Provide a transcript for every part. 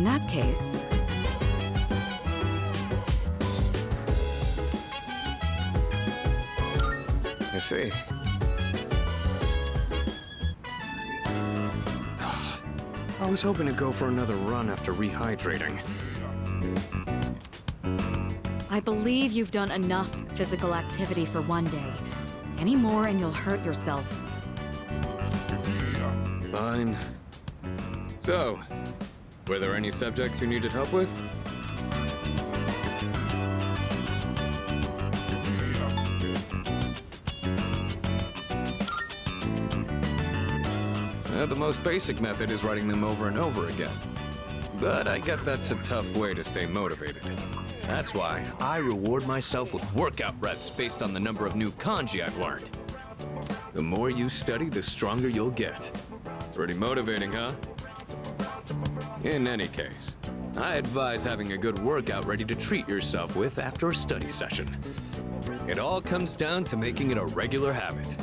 that case... I see. I was hoping to go for another run after rehydrating. I believe you've done enough physical activity for one day. Any more and you'll hurt yourself. Fine. So, were there any subjects you needed help with? The most basic method is writing them over and over again. But I get that's a tough way to stay motivated. That's why I reward myself with workout reps based on the number of new kanji I've learned. The more you study, the stronger you'll get. Pretty motivating, huh? In any case, I advise having a good workout ready to treat yourself with after a study session. It all comes down to making it a regular habit.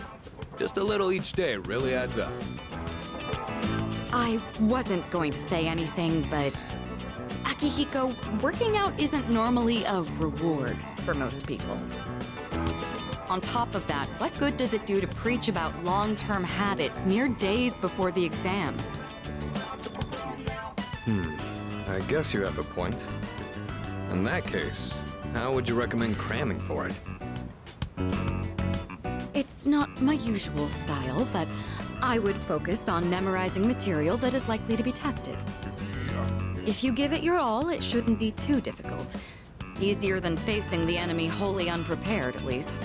Just a little each day really adds up. I wasn't going to say anything, but... Akihiko, working out isn't normally a reward for most people. On top of that, what good does it do to preach about long-term habits mere days before the exam? I guess you have a point. In that case, how would you recommend cramming for it? It's not my usual style, but I would focus on memorizing material that is likely to be tested. If you give it your all, it shouldn't be too difficult. Easier than facing the enemy wholly unprepared, at least.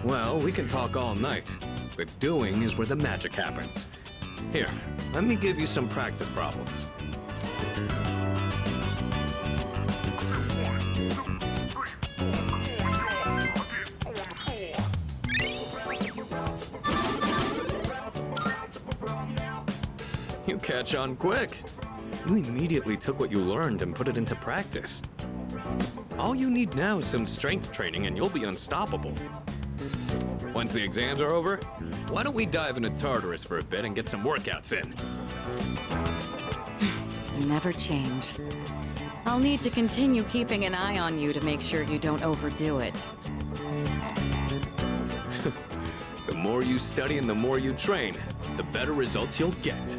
Well, we can talk all night, but doing is where the magic happens. Here, let me give you some practice problems. You catch on quick. You immediately took what you learned and put it into practice. All you need now is some strength training and you'll be unstoppable. Once the exams are over, why don't we dive into Tartarus for a bit and get some workouts in? You never change. I'll need to continue keeping an eye on you to make sure you don't overdo it. The more you study and the more you train, the better results you'll get.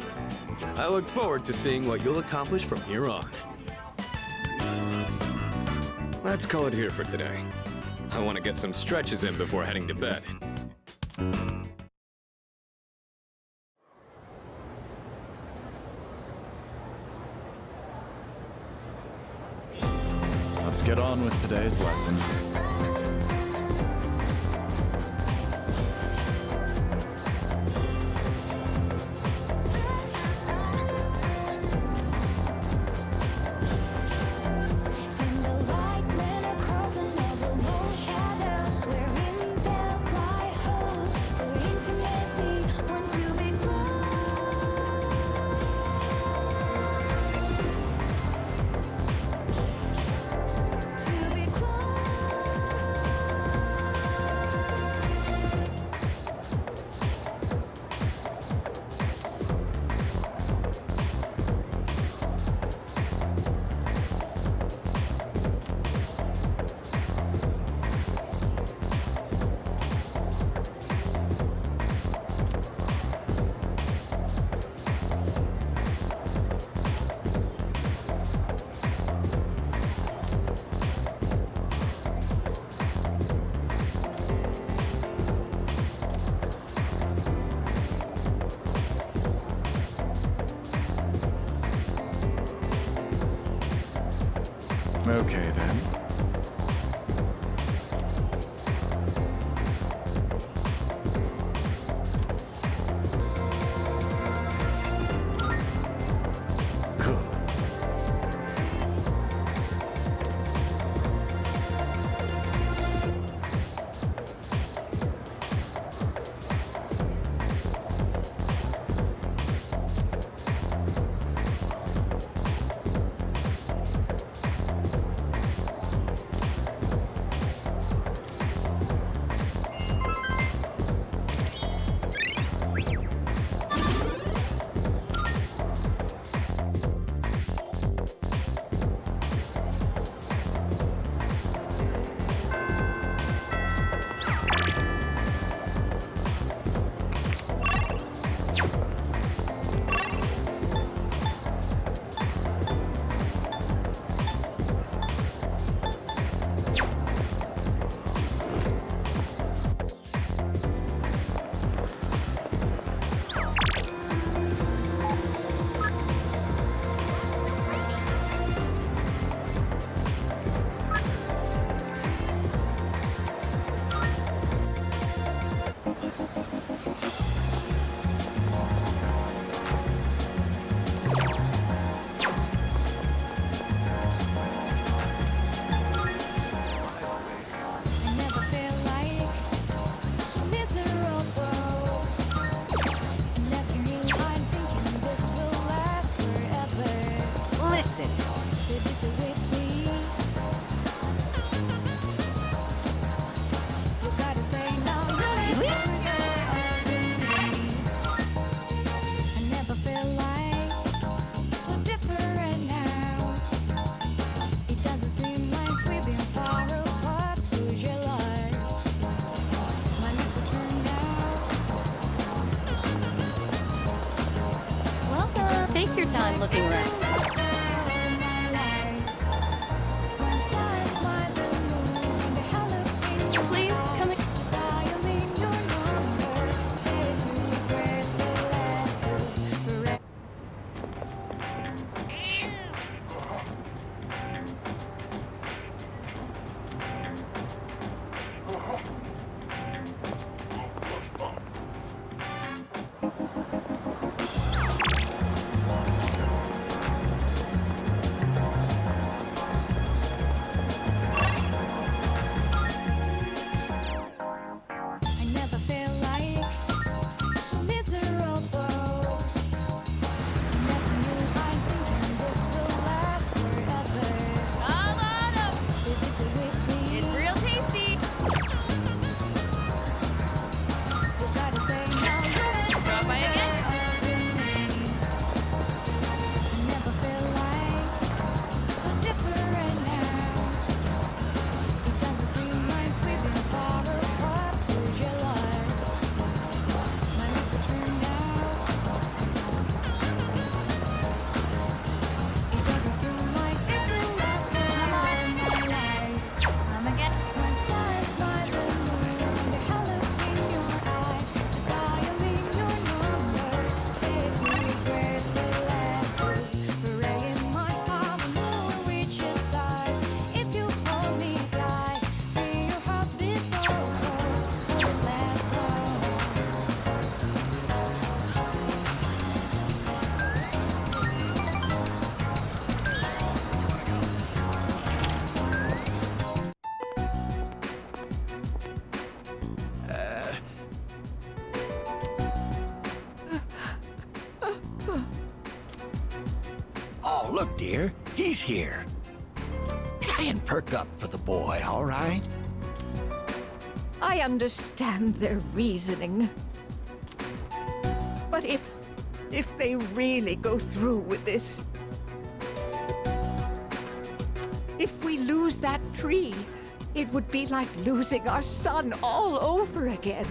I look forward to seeing what you'll accomplish from here on. Let's call it here for today. I want to get some stretches in before heading to bed. Let's get on with today's lesson. Okay, then. Cool. your time looking around. Please, come in. Oh, look, dear. He's here. Try and perk up for the boy, all right? I understand their reasoning. But if they really go through with this, if we lose that tree, it would be like losing our son all over again.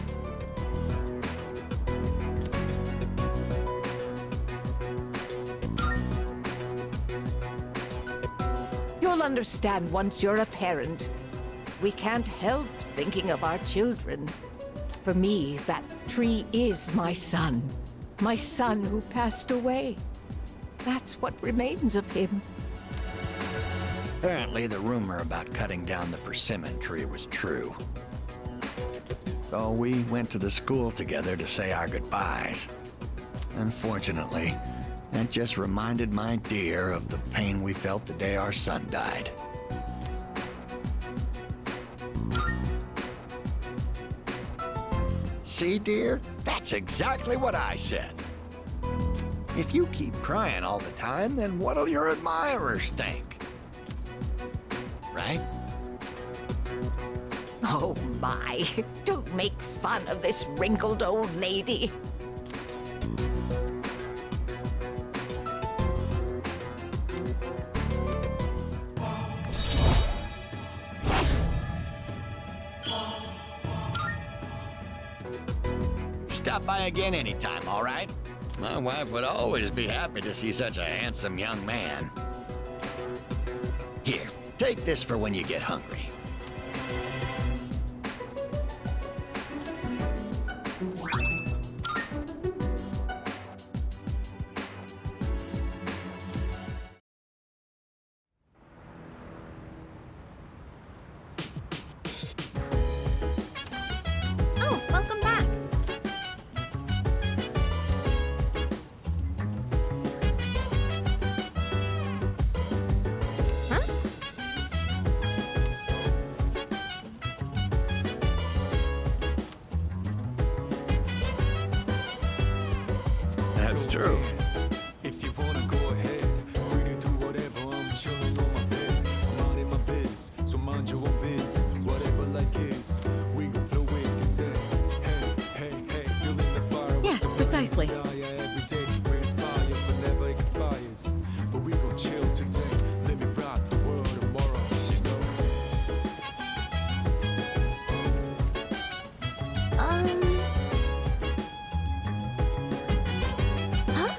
You'll understand once you're a parent. We can't help thinking of our children. For me, that tree is my son who passed away. That's what remains of him. Apparently, the rumor about cutting down the persimmon tree was true. So we went to the school together to say our goodbyes. Unfortunately, that just reminded my dear of the pain we felt the day our son died. See, dear? That's exactly what I said. If you keep crying all the time, then what'll your admirers think? Right? Oh my, don't make fun of this wrinkled old lady. Stop by again anytime, all right? My wife would always be happy to see such a handsome young man. Here, take this for when you get hungry. Oh, welcome back. Huh? That's true. If you wanna go ahead, free to do whatever. I'm chilling on my bed. I'm out in my biz, so mind your own biz. Whatever like is, we gon' flow with it. Say, hey, hey, hey, feeling the fire. Yes, precisely. Every day we inspire, but never expires. But we gon' chill today. Let me rock the world tomorrow, you know. Huh?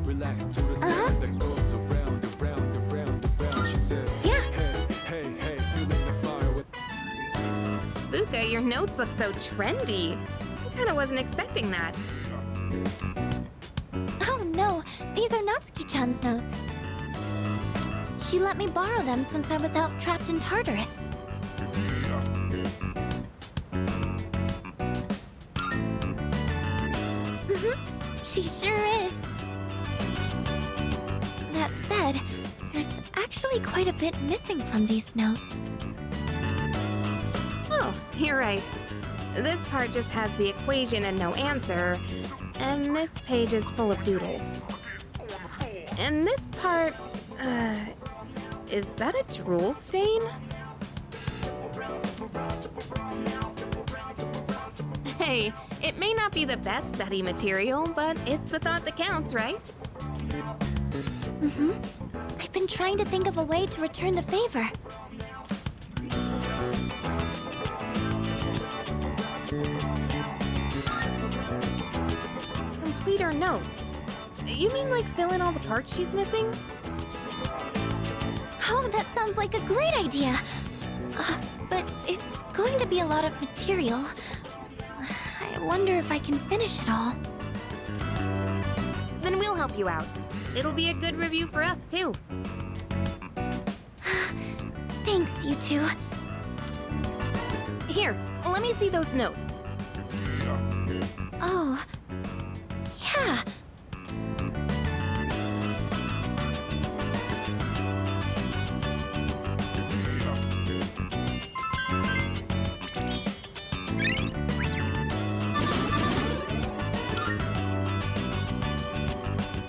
Relax to the sound that goes around, around, around, around. She said, Yeah. hey, hey, hey, feeling the fire with. Fuka, your notes look so trendy. I kinda wasn't expecting that. Oh no, these are Natsuki-chan's notes. She let me borrow them since I was out trapped in Tartarus. She sure is. That said, there's actually quite a bit missing from these notes. Oh, you're right. This part just has the equation and no answer, and this page is full of doodles. And this part, is that a drool stain? Hey, it may not be the best study material, but it's the thought that counts, right? I've been trying to think of a way to return the favor. Complete her notes. You mean like fill in all the parts she's missing? Oh, that sounds like a great idea. But it's going to be a lot of material. I wonder if I can finish it all. Then we'll help you out. It'll be a good review for us, too. Thanks, you two. Here, let me see those notes. Oh, yeah.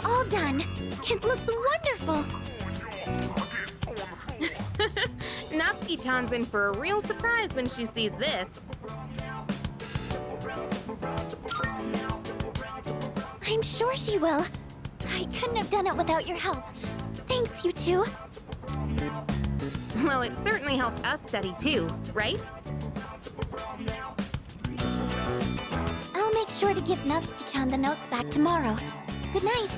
All done. It looks wonderful. Natsuki-chan's in for a real surprise when she sees this. I'm sure she will. I couldn't have done it without your help. Thanks, you two. Well, it certainly helped us study too, right? I'll make sure to give Natsuki-chan the notes back tomorrow. Good night.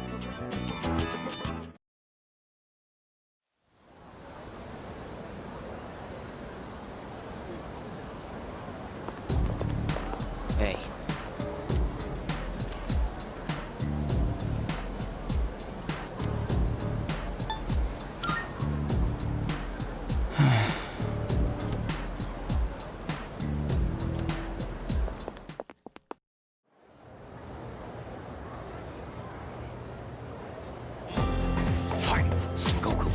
Hey. Fight, Sengoku.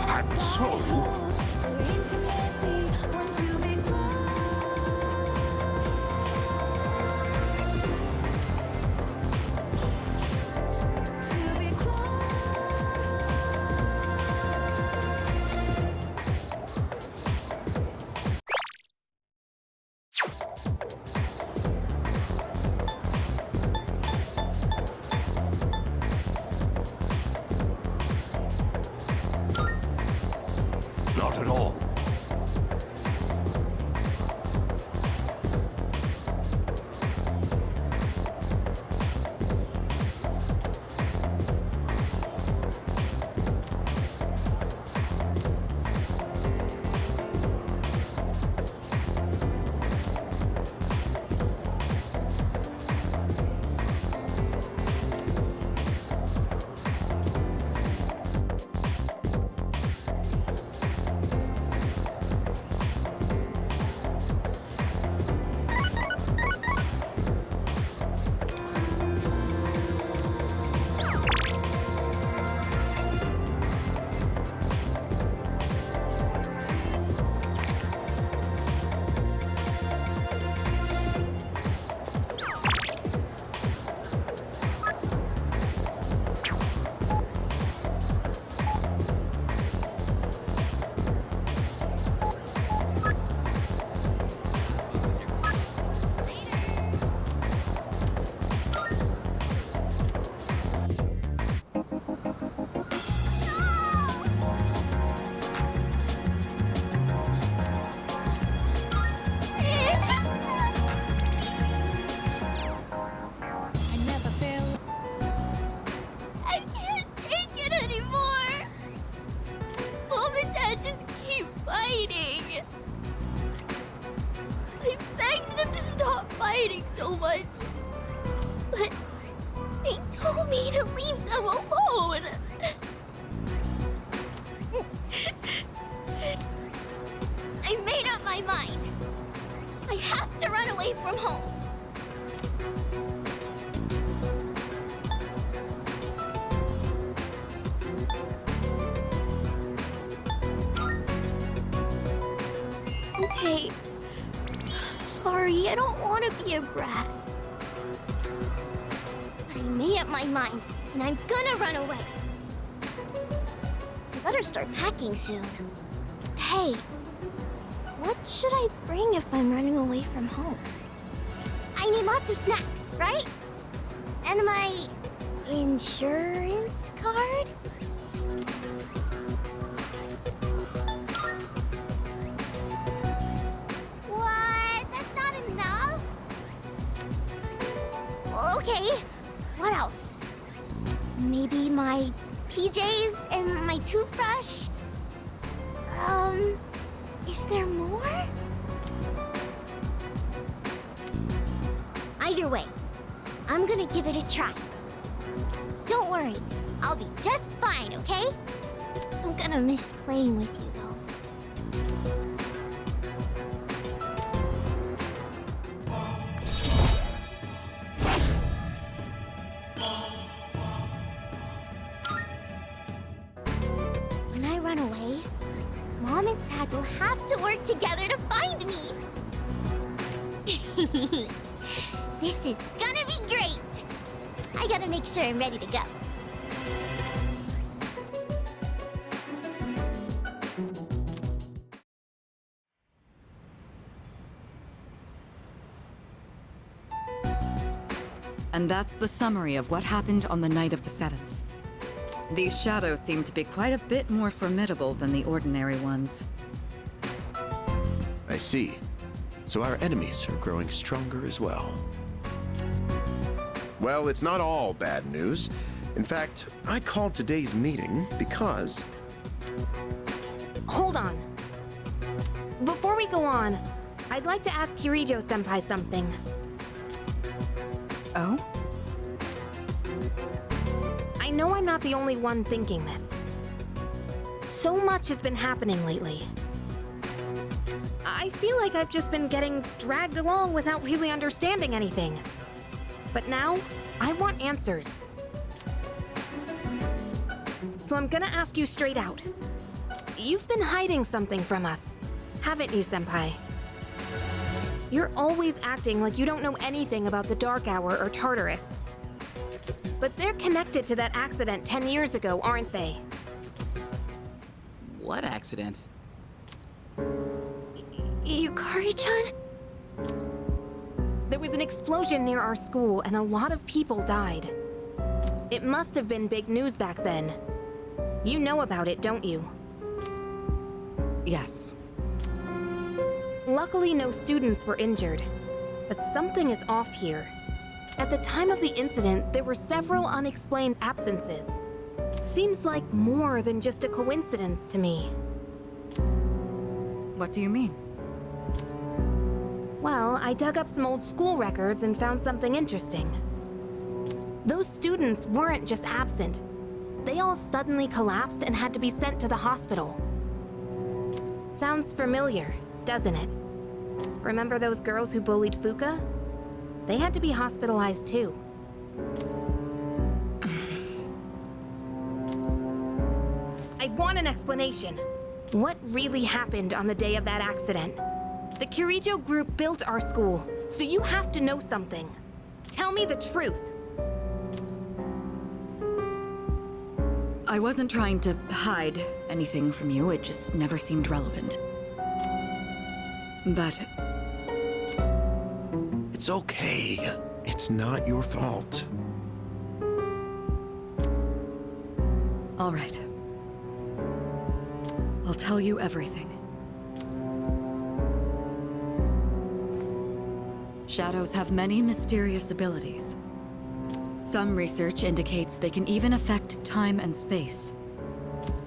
I'm so. Not at all. me to leave them alone. I made up my mind. I have to run away from home. Okay. Sorry, I don't want to be a brat. But I made up my mind, and I'm gonna run away. I better start packing soon. Hey, what should I bring if I'm running away from home? I need lots of snacks, right? And my insurance card? What? That's not enough? Okay, what else? Maybe my PJs and my toothbrush? Is there more? Either way, I'm gonna give it a try. Don't worry, I'll be just fine, okay? I'm gonna miss playing with you, though. When I run away, Mom and Dad will have to work together to find me. This is gonna be great. I gotta make sure I'm ready to go. And that's the summary of what happened on the night of the 7th. These shadows seem to be quite a bit more formidable than the ordinary ones. I see. So our enemies are growing stronger as well. Well, it's not all bad news. In fact, I called today's meeting because... Hold on. Before we go on, I'd like to ask Kirijo-senpai something. Oh? I know I'm not the only one thinking this. So much has been happening lately. I feel like I've just been getting dragged along without really understanding anything. But now, I want answers. So I'm gonna ask you straight out. You've been hiding something from us, haven't you, Senpai? You're always acting like you don't know anything about the Dark Hour or Tartarus. But they're connected to that accident 10 years ago, aren't they? What accident? Yukari-chan? There was an explosion near our school and a lot of people died. It must have been big news back then. You know about it, don't you? Yes. Luckily, no students were injured. But something is off here. At the time of the incident, there were several unexplained absences. Seems like more than just a coincidence to me. What do you mean? Well, I dug up some old school records and found something interesting. Those students weren't just absent. They all suddenly collapsed and had to be sent to the hospital. Sounds familiar, doesn't it? Remember those girls who bullied Fuka? They had to be hospitalized too. I want an explanation. What really happened on the day of that accident? The Kirijo group built our school, so you have to know something. Tell me the truth. I wasn't trying to hide anything from you, it just never seemed relevant. But It's okay. It's not your fault. all right. I'll tell you everything. Shadows have many mysterious abilities. Some research indicates they can even affect time and space.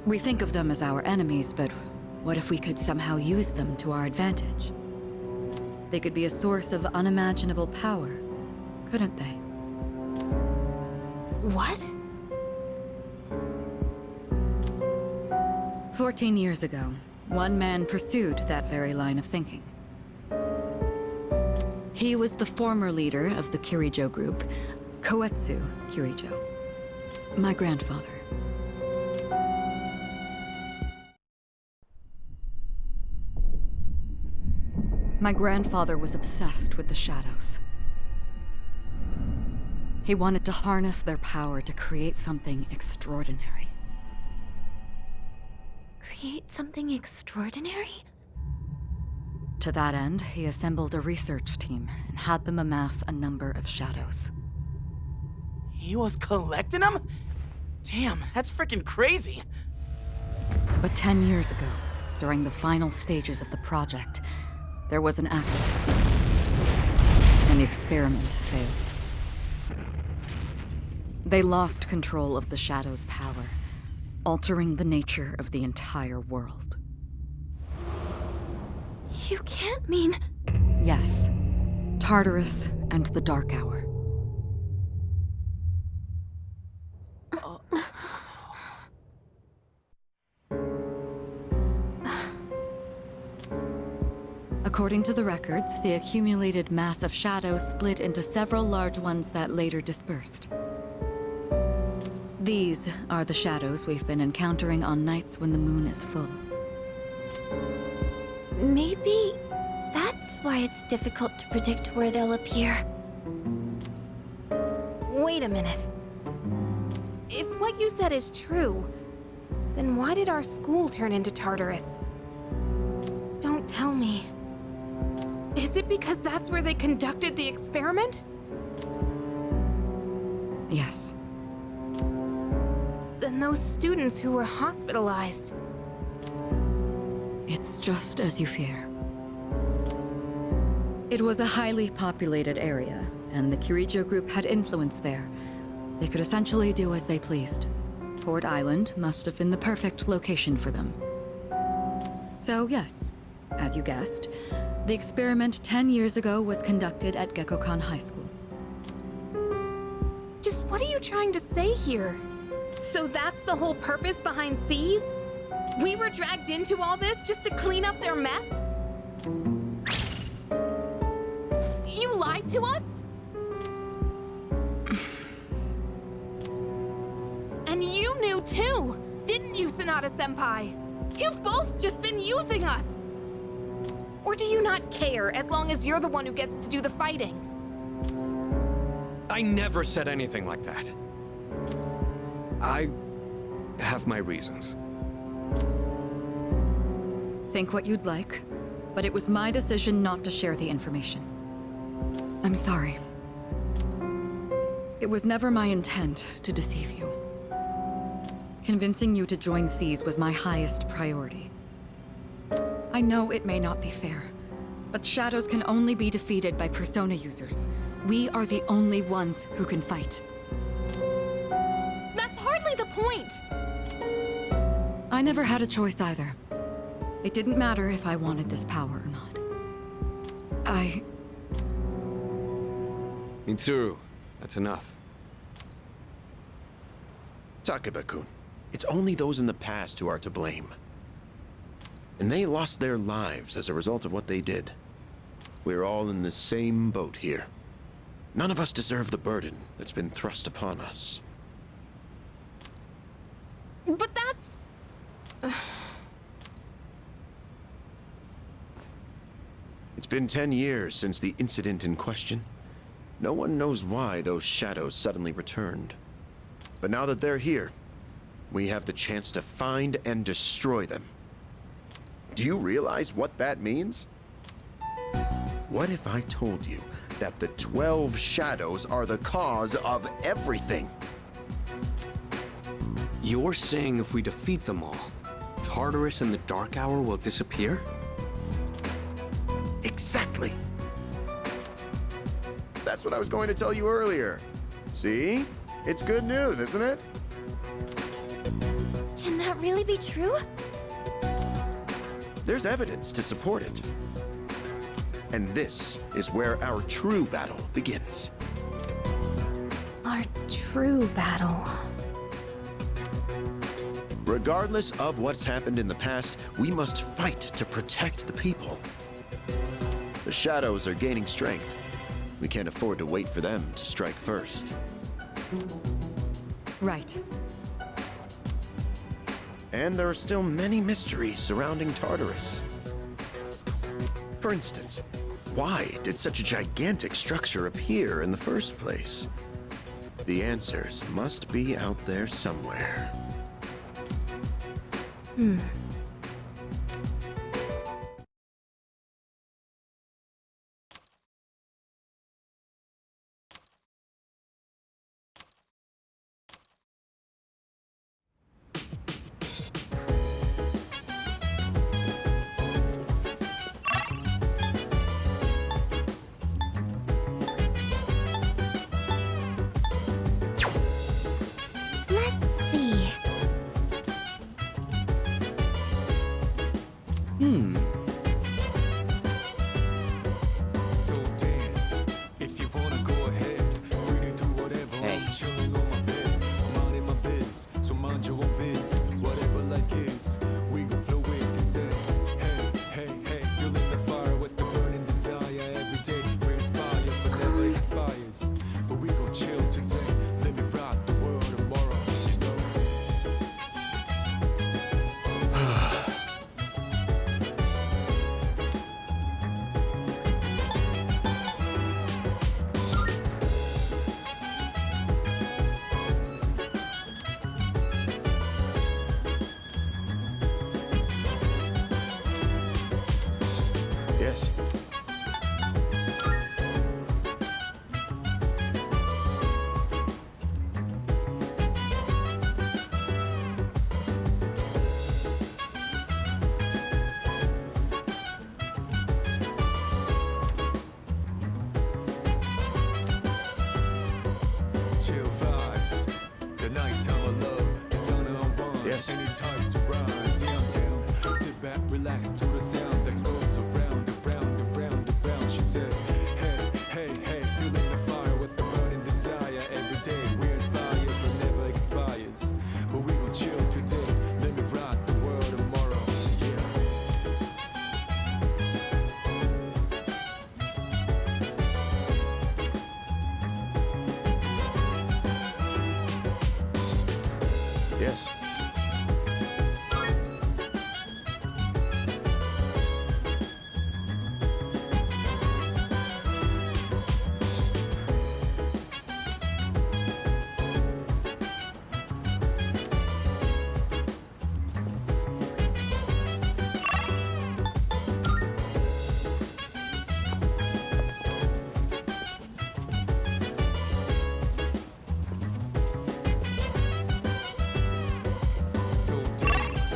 We think of them as our enemies, but what if we could somehow use them to our advantage? They could be a source of unimaginable power, couldn't they? What? 14 years ago, one man pursued that very line of thinking. He was the former leader of the Kirijo group, Koetsu Kirijo. My grandfather. My grandfather was obsessed with the shadows. He wanted to harness their power to create something extraordinary. Create something extraordinary? To that end, he assembled a research team and had them amass a number of shadows. He was collecting them? Damn, that's freaking crazy. But 10 years ago, during the final stages of the project, there was an accident, and the experiment failed. They lost control of the Shadow's power, altering the nature of the entire world. You can't mean... Yes, Tartarus and the Dark Hour. According to the records, the accumulated mass of shadows split into several large ones that later dispersed. These are the shadows we've been encountering on nights when the moon is full. Maybe that's why it's difficult to predict where they'll appear. Wait a minute. If what you said is true, then why did our school turn into Tartarus? Don't tell me. Is it because that's where they conducted the experiment? Yes. Then those students who were hospitalized. It's just as you fear. It was a highly populated area, and the Kirijo group had influence there. They could essentially do as they pleased. Port Island must have been the perfect location for them. So yes, as you guessed, the experiment 10 years ago was conducted at Gekkokan High School. Just what are you trying to say here? So that's the whole purpose behind C's? We were dragged into all this just to clean up their mess? You lied to us? And you knew too, didn't you, Sanada-senpai? You've both just been using us! Or do you not care as long as you're the one who gets to do the fighting? I never said anything like that. I have my reasons. Think what you'd like, but it was my decision not to share the information. I'm sorry. It was never my intent to deceive you. Convincing you to join C's was my highest priority. I know it may not be fair, but shadows can only be defeated by Persona users. We are the only ones who can fight. That's hardly the point! I never had a choice either. It didn't matter if I wanted this power or not. Mitsuru, that's enough. Takeba-kun, it's only those in the past who are to blame. And they lost their lives as a result of what they did. We're all in the same boat here. None of us deserve the burden that's been thrust upon us. But that's... It's been 10 years since the incident in question. No one knows why those shadows suddenly returned. But now that they're here, we have the chance to find and destroy them. Do you realize what that means? What if I told you that the 12 shadows are the cause of everything? You're saying if we defeat them all, Tartarus and the Dark Hour will disappear? Exactly. That's what I was going to tell you earlier. See? It's good news, isn't it? Can that really be true? There's evidence to support it. And this is where our true battle begins. Our true true battle. Regardless of what's happened in the past, we must fight to protect the people. The shadows are gaining strength. We can't afford to wait for them to strike first. Right. And there are still many mysteries surrounding Tartarus. For instance, why did such a gigantic structure appear in the first place? The answers must be out there somewhere. Let's see. So dance. If you wanna go ahead, free to do whatever. I'm chilling on my bed. I'm minding my biz, so mind your own biz. Whatever like is, we gon' flow with this head. Hey, hey, hey, feeling the fire with the burning desire every day. We inspire, but never expires. But we gon' chill today. Let me rock the world tomorrow, you know. Yes. Chill vibes. The nighttime I love, the sun unwind. Yes. Any types to rise, yeah, I'm down. Sit back, relax to the sound that goes around, around, around, around. She said, hey, hey, hey, feeling the fire with the burning desire every day. We inspire, but never expires. But we gon' chill today. Let me rock the world tomorrow. Yeah. Yes. So dance.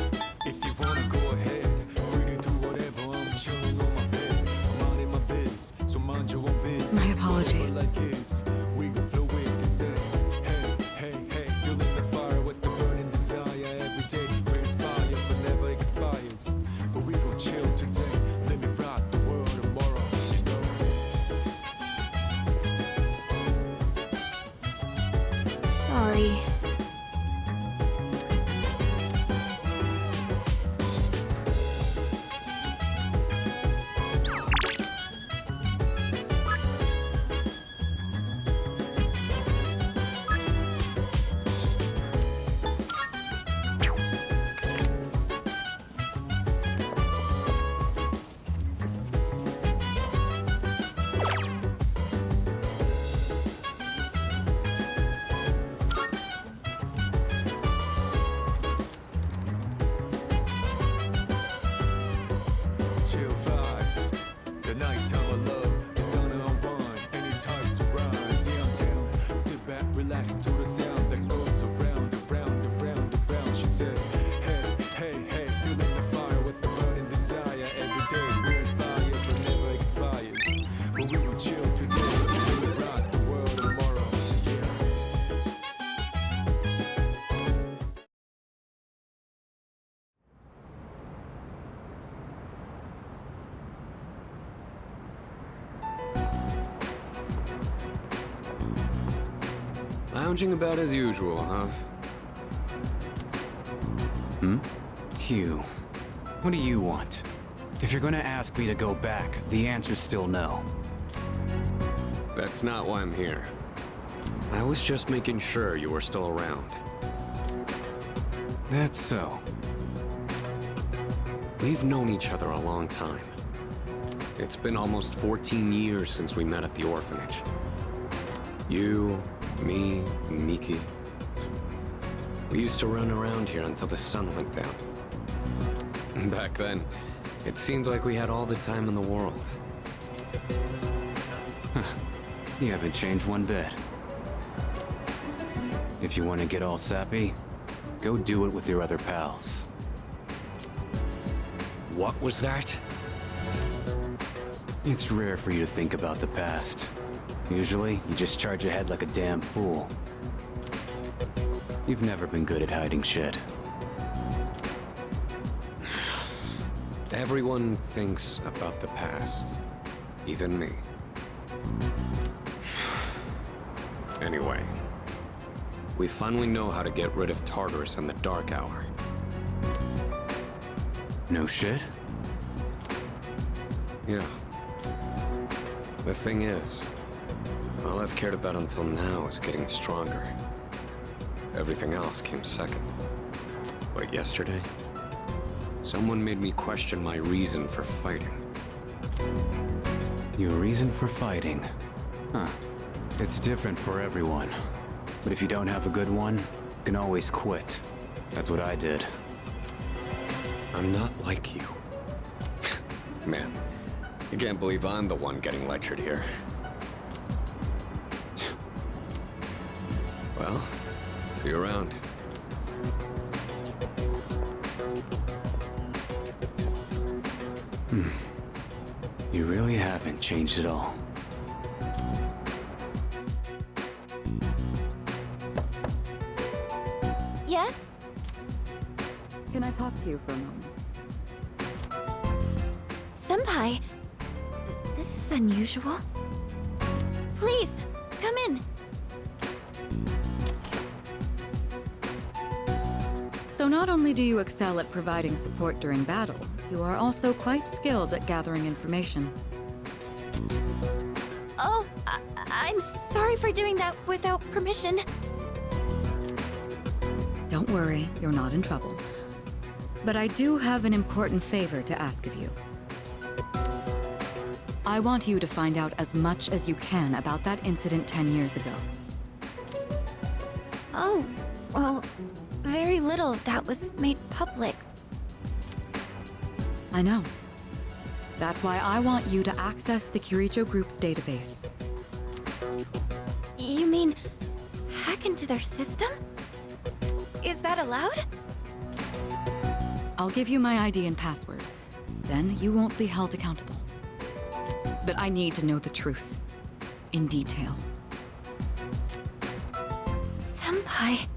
If you wanna go ahead, free to do whatever. I'm chilling on my bed. I'm minding my biz, so mind your own biz. My apologies. Whatever like is, we gon' flow with this head. Hey, hey, hey, feeling the fire with the burning desire every day. We inspire, but never expires. But we gon' chill today. Let me rock the world tomorrow, you know. Sorry. Lounging about as usual, huh? Hugh, what do you want? If you're gonna ask me to go back, the answer's still no. That's not why I'm here. I was just making sure you were still around. That's so. We've known each other a long time. It's been almost 14 years since we met at the orphanage. You, me, Miki. We used to run around here until the sun went down. Back then, it seemed like we had all the time in the world. You haven't changed one bit. If you want to get all sappy, go do it with your other pals. What was that? It's rare for you to think about the past. Usually, you just charge ahead like a damn fool. You've never been good at hiding shit. Everyone thinks about the past. Even me. Anyway, we finally know how to get rid of Tartarus in the Dark Hour. No shit? Yeah. The thing is, all I've cared about until now is getting stronger. Everything else came second. But yesterday, someone made me question my reason for fighting. Your reason for fighting? Huh. It's different for everyone. But if you don't have a good one, you can always quit. That's what I did. I'm not like you. Man, I can't believe I'm the one getting lectured here. Well, see you around. You really haven't changed at all. Yes? Can I talk to you for a moment? Senpai, this is unusual. Please, come in. So not only do you excel at providing support during battle, you are also quite skilled at gathering information. Oh, I'm sorry for doing that without permission. Don't worry, you're not in trouble. But I do have an important favor to ask of you. I want you to find out as much as you can about that incident 10 years ago. Oh, well, very little of that was made public. I know. That's why I want you to access the Kiricho Group's database. You mean hack into their system? Is that allowed? I'll give you my ID and password. Then you won't be held accountable. But I need to know the truth. In detail. Senpai.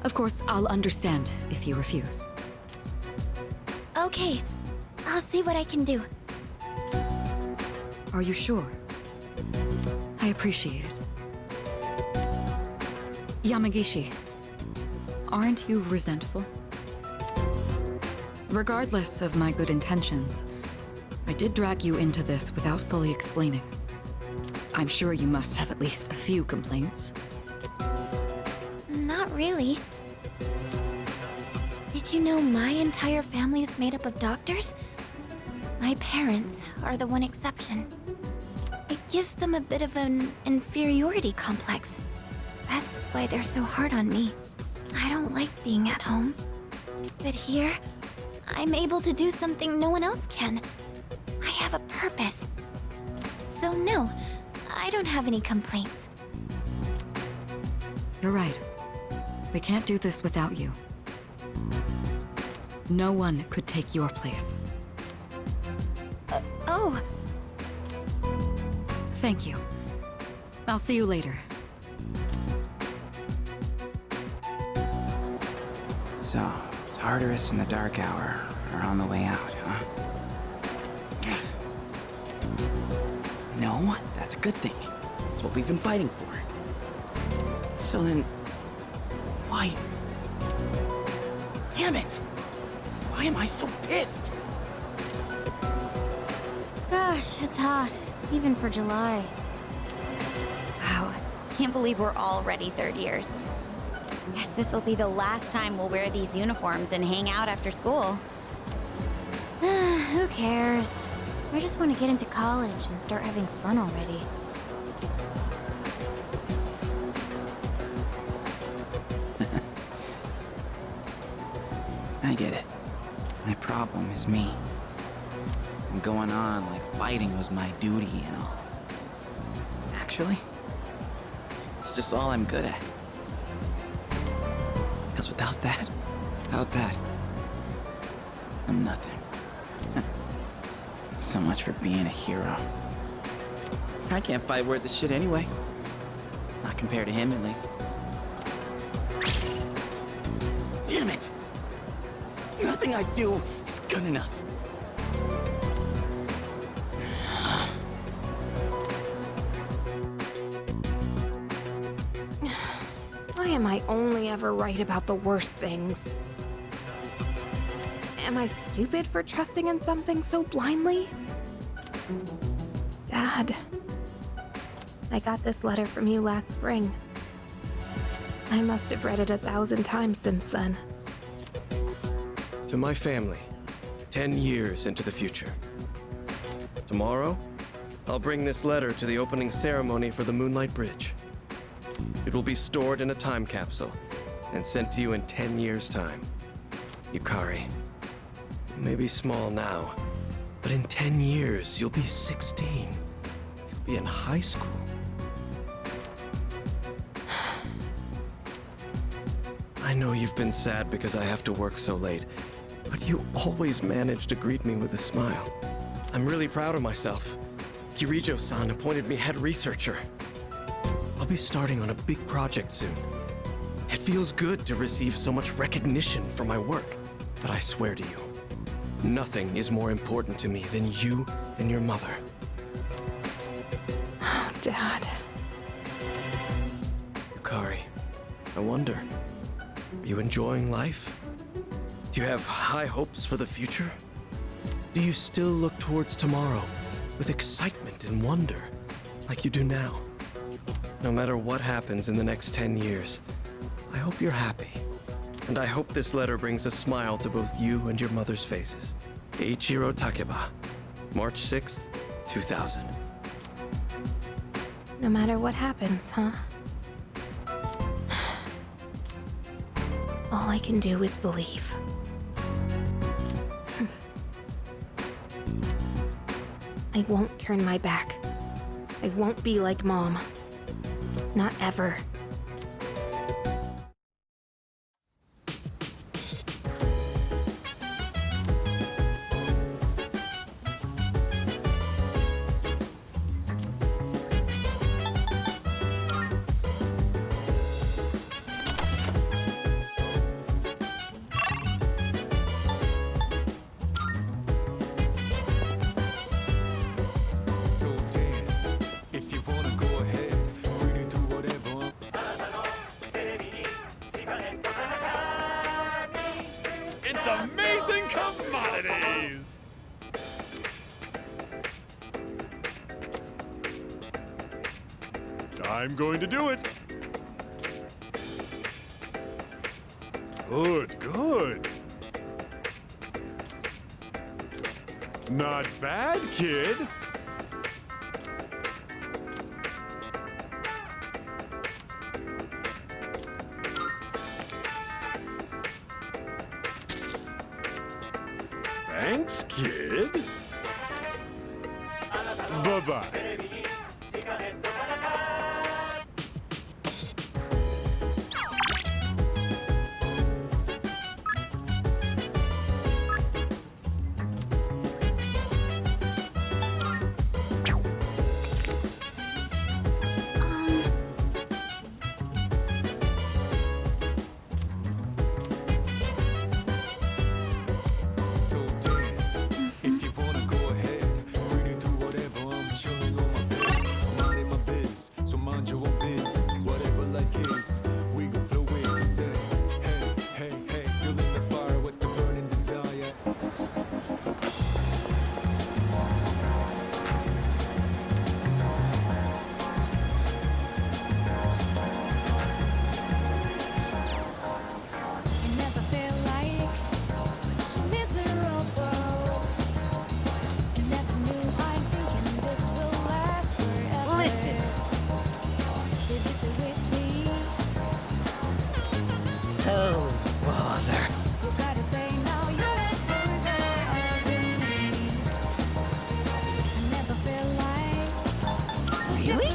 Of course, I'll understand if you refuse. Okay, I'll see what I can do. Are you sure? I appreciate it. Yamagishi, aren't you resentful? Regardless of my good intentions, I did drag you into this without fully explaining. I'm sure you must have at least a few complaints. Not really. Did you know my entire family is made up of doctors? My parents are the one exception. It gives them a bit of an inferiority complex. That's why they're so hard on me. I don't like being at home. But here, I'm able to do something no one else can. I have a purpose. So no, I don't have any complaints. You're right. We can't do this without you. No one could take your place. Oh, Thank you. I'll see you later. So, Tartarus and the Dark Hour are on the way out, huh? No, that's a good thing. It's what we've been fighting for. So then, why? Damn it! Why am I so pissed? Gosh, it's hot, even for July. Wow, can't believe we're already third years. Guess this will be the last time we'll wear these uniforms and hang out after school. Who cares? I just want to get into college and start having fun already. I get it. My problem is me. I'm going on like fighting was my duty and all. Actually, it's just all I'm good at. Because without that, I'm nothing. So much for being a hero. I can't fight worth the shit anyway. Not compared to him, at least. Damn it! Nothing I do is good enough. Why am I only ever right about the worst things? Am I stupid for trusting in something so blindly? Dad, I got this letter from you last spring. I must have read it 1,000 times since then. To my family, 10 years into the future. Tomorrow, I'll bring this letter to the opening ceremony for the Moonlight Bridge. It will be stored in a time capsule and sent to you in 10 years' time. Yukari, you may be small now, but in 10 years, you'll be 16. You'll be in high school. I know you've been sad because I have to work so late, but you always manage to greet me with a smile. I'm really proud of myself. Kirijo-san appointed me head researcher. I'll be starting on a big project soon. It feels good to receive so much recognition for my work, but I swear to you, nothing is more important to me than you and your mother. Oh, Dad. Yukari, I wonder, are you enjoying life? Do you have high hopes for the future? Do you still look towards tomorrow with excitement and wonder, like you do now? No matter what happens in the next 10 years, I hope you're happy. And I hope this letter brings a smile to both you and your mother's faces. Eiichiro Takeba, March 6th, 2000. No matter what happens, huh? All I can do is believe. I won't turn my back. I won't be like Mom. Not ever. So dance, if you wanna go ahead, free to do whatever. It's amazing commodities! I'm going to do it. Good, good. Not bad, kid. Thanks, kid. Bye-bye. So dance, if you wanna go ahead, free to do whatever. I'm chilling on Oh, bother. Really?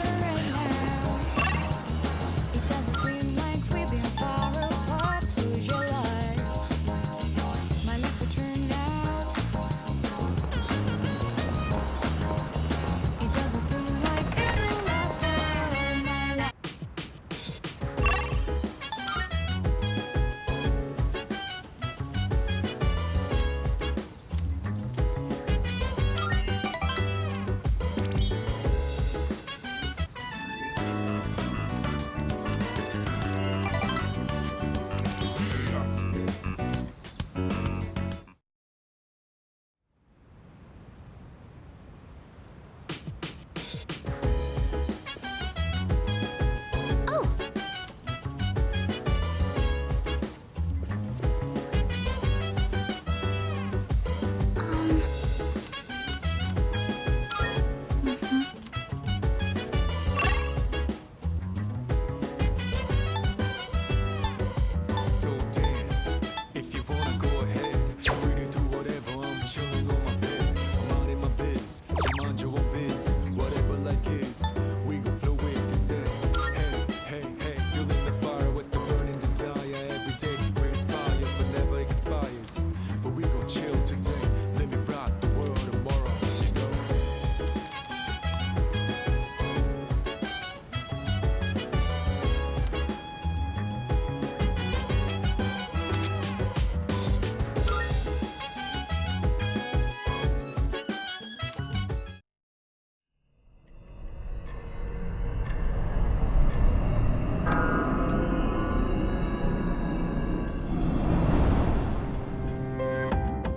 So dance, if you wanna go ahead. Free to do whatever, I'm chilling on my bed. I'm out in my biz, so mind your own biz. Whatever like is, we gon' flow with this head. Hey, hey, hey, feeling the fire with the burning desire. Every day we inspire, but never expires. But we gon' chill today, let me rock the world tomorrow, you know.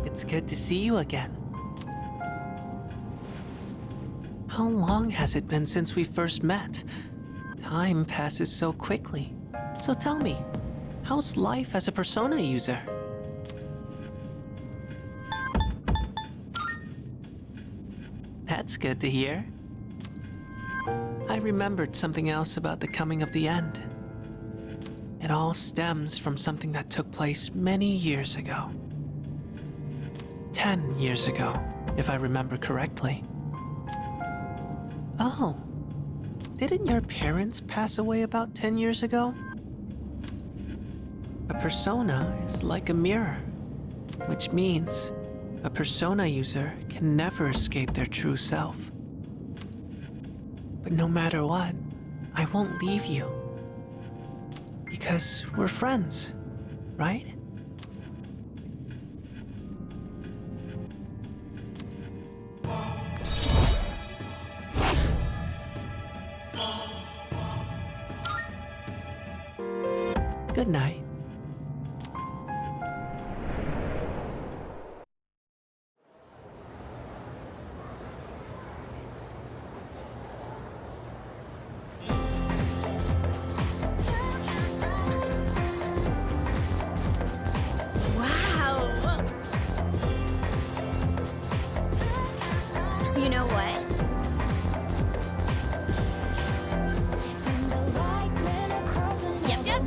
It's good to see you again. How long has it been since we first met? Time passes so quickly. So tell me, how's life as a Persona user? That's good to hear. I remembered something else about the coming of the end. It all stems from something that took place many years ago. 10 years ago, if I remember correctly. Oh, didn't your parents pass away about 10 years ago? A persona is like a mirror, which means a persona user can never escape their true self. But no matter what, I won't leave you. Because we're friends, right? Good night. Wow! You know what? Yep, yep.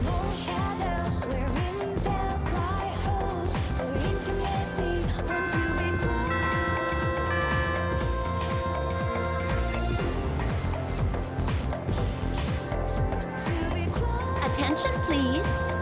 Attention, please.